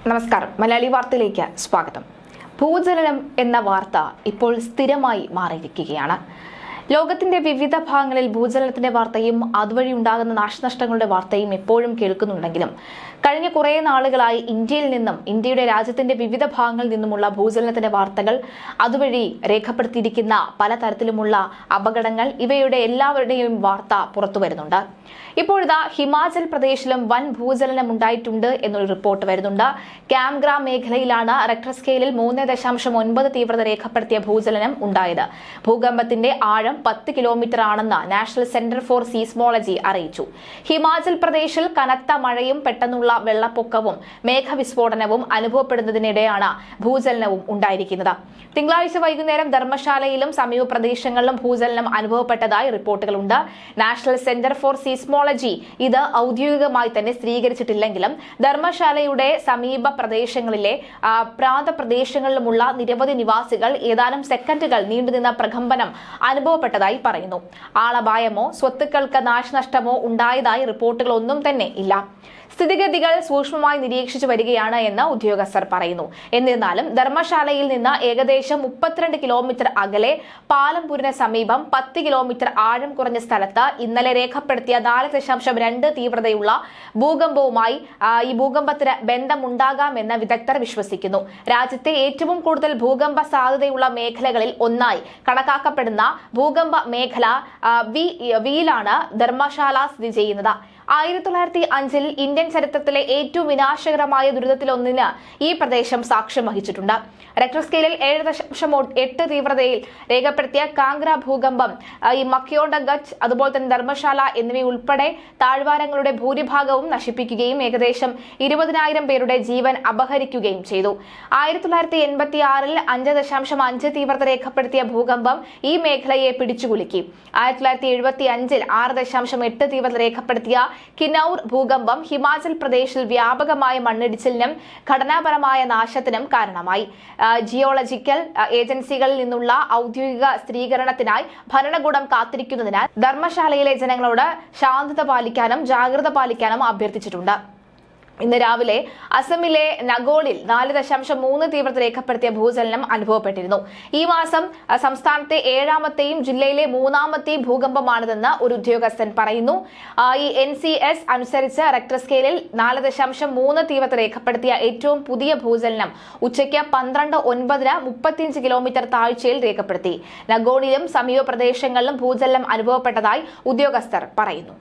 നമസ്കാരം. മലയാളി വാർത്തയിലേക്ക് സ്വാഗതം. ഭൂചലനം എന്ന വാർത്ത ഇപ്പോൾ സ്ഥിരമായി മാറിയിരിക്കുകയാണ്. ലോകത്തിന്റെ വിവിധ ഭാഗങ്ങളിൽ ഭൂചലനത്തിന്റെ വാർത്തയും അതുവഴി ഉണ്ടാകുന്ന നാശനഷ്ടങ്ങളുടെ വാർത്തയും എപ്പോഴും കേൾക്കുന്നുണ്ടെങ്കിലും കഴിഞ്ഞ കുറേ നാളുകളായി ഇന്ത്യയുടെ രാജ്യത്തിന്റെ വിവിധ ഭാഗങ്ങളിൽ നിന്നുമുള്ള ഭൂചലനത്തിന്റെ വാർത്തകൾ, അതുവഴി രേഖപ്പെടുത്തിയിരിക്കുന്ന പലതരത്തിലുമുള്ള അപകടങ്ങൾ, ഇവയുടെ എല്ലാവരുടെയും വാർത്ത പുറത്തു വരുന്നുണ്ട്. ഇപ്പോഴിതാ ഹിമാചൽ പ്രദേശിലും വൻ ഭൂചലനം ഉണ്ടായിട്ടുണ്ട് എന്നൊരു റിപ്പോർട്ട് വരുന്നുണ്ട്. കാംഗ്ര മേഖലയിലാണ് റിക്ടർ സ്കെയിലിൽ 3.9 തീവ്രത രേഖപ്പെടുത്തിയ ഭൂചലനം ഉണ്ടായത്. ഭൂകമ്പത്തിന്റെ ആഴം 10 കിലോമീറ്റർ ആണെന്ന് നാഷണൽ സെന്റർ ഫോർ സീസ്മോളജി അറിയിച്ചു. ഹിമാചൽ പ്രദേശിൽ കനത്ത മഴയും പെട്ടെന്നുള്ള വെള്ളപ്പൊക്കവും മേഘവിസ്ഫോടനവും അനുഭവപ്പെടുന്നതിനിടെയാണ് ഭൂചലനവും ഉണ്ടായിരിക്കുന്നത്. തിങ്കളാഴ്ച വൈകുന്നേരം ധർമ്മശാലയിലും സമീപ പ്രദേശങ്ങളിലും ഭൂചലനം അനുഭവപ്പെട്ടതായി റിപ്പോർട്ടുകളുണ്ട്. നാഷണൽ സെന്റർ ഫോർ സീസ്മോളജി ഇത് ഔദ്യോഗികമായി തന്നെ സ്ഥിരീകരിച്ചിട്ടില്ലെങ്കിലും ധർമ്മശാലയുടെ സമീപ പ്രദേശങ്ങളിലെ പ്രാന്തപ്രദേശങ്ങളിലുമുള്ള നിരവധി നിവാസികൾ ഏതാനും സെക്കൻഡുകൾ നീണ്ടുനിന്ന പ്രകമ്പനം അനുഭവപ്പെട്ടതായി പറയുന്നു. ആളപായമോ സ്വത്തുക്കൾക്ക് നാശനഷ്ടമോ ഉണ്ടായതായി റിപ്പോർട്ടുകളൊന്നും തന്നെ ഇല്ല. സ്ഥിതിഗതികൾ സൂക്ഷ്മമായി നിരീക്ഷിച്ചു വരികയാണ് എന്ന് ഉദ്യോഗസ്ഥർ പറയുന്നു. എന്നിരുന്നാലും ധർമ്മശാലയിൽ നിന്ന് ഏകദേശം 32 കിലോമീറ്റർ അകലെ പാലംപൂരിന് സമീപം 10 കിലോമീറ്റർ ആഴം കുറഞ്ഞ സ്ഥലത്ത് ഇന്നലെ രേഖപ്പെടുത്തിയ 4.2 തീവ്രതയുള്ള ഭൂകമ്പവുമായി ഈ ഭൂകമ്പത്തിന് ബന്ധമുണ്ടാകാമെന്ന് വിദഗ്ധർ വിശ്വസിക്കുന്നു. രാജ്യത്തെ ഏറ്റവും കൂടുതൽ ഭൂകമ്പ സാധ്യതയുള്ള മേഖലകളിൽ ഒന്നായി കണക്കാക്കപ്പെടുന്ന ഭൂകമ്പ മേഖല വിയിലാണ് ധർമ്മശാല സ്ഥിതി ചെയ്യുന്നത്. 1905 ഇന്ത്യൻ ചരിത്രത്തിലെ ഏറ്റവും വിനാശകരമായ ദുരിതത്തിലൊന്നിന് ഈ പ്രദേശം സാക്ഷ്യം വഹിച്ചിട്ടുണ്ട്. റിക്ടർ സ്കെയിലിൽ 7.8 തീവ്രതയിൽ രേഖപ്പെടുത്തിയ കാംഗ്ര ഭൂകമ്പം ഈ മക്യോണ്ടഗച്ച്, അതുപോലെ തന്നെ ധർമ്മശാല എന്നിവയുൾപ്പെടെ താഴ്വാരങ്ങളുടെ ഭൂരിഭാഗവും നശിപ്പിക്കുകയും ഏകദേശം 20,000 പേരുടെ ജീവൻ അപഹരിക്കുകയും ചെയ്തു. 1986 5.5 തീവ്രത രേഖപ്പെടുത്തിയ ഭൂകമ്പം ഈ മേഖലയെ പിടിച്ചുകുലുക്കി. 1975 6.8 തീവ്രത രേഖപ്പെടുത്തിയ കിനൌർ ഭൂകമ്പം ഹിമാചൽ പ്രദേശിൽ വ്യാപകമായ മണ്ണിടിച്ചിലിനും ഘടനാപരമായ നാശത്തിനും കാരണമായി. ജിയോളജിക്കൽ ഏജൻസികളിൽ നിന്നുള്ള ഔദ്യോഗിക സ്ഥിരീകരണത്തിനായി ഭരണകൂടം കാത്തിരിക്കുന്നതിനാൽ ധർമ്മശാലയിലെ ജനങ്ങളോട് ശാന്തത പാലിക്കാനും ജാഗ്രത പാലിക്കാനും അഭ്യർത്ഥിച്ചിട്ടുണ്ട്. ഇന്ന് രാവിലെ അസമിലെ നഗോളിൽ 4.3 തീവ്രത രേഖപ്പെടുത്തിയ ഭൂചലനം അനുഭവപ്പെട്ടിരുന്നു. ഈ മാസം സംസ്ഥാനത്തെ 7ാമത്തെയും ജില്ലയിലെ 3ാമത്തെയും ഭൂകമ്പമാണിതെന്ന് ഒരു ഉദ്യോഗസ്ഥൻ പറയുന്നു. ഈ NCS അനുസരിച്ച് റിക്ടർ സ്കെയിലിൽ 4.3 തീവ്രത രേഖപ്പെടുത്തിയ ഏറ്റവും പുതിയ ഭൂചലനം ഉച്ചയ്ക്ക് 12:09 35 കിലോമീറ്റർ താഴ്ചയിൽ രേഖപ്പെടുത്തി. നഗോണിലും സമീപ പ്രദേശങ്ങളിലും ഭൂചലനം അനുഭവപ്പെട്ടതായി ഉദ്യോഗസ്ഥർ പറയുന്നു.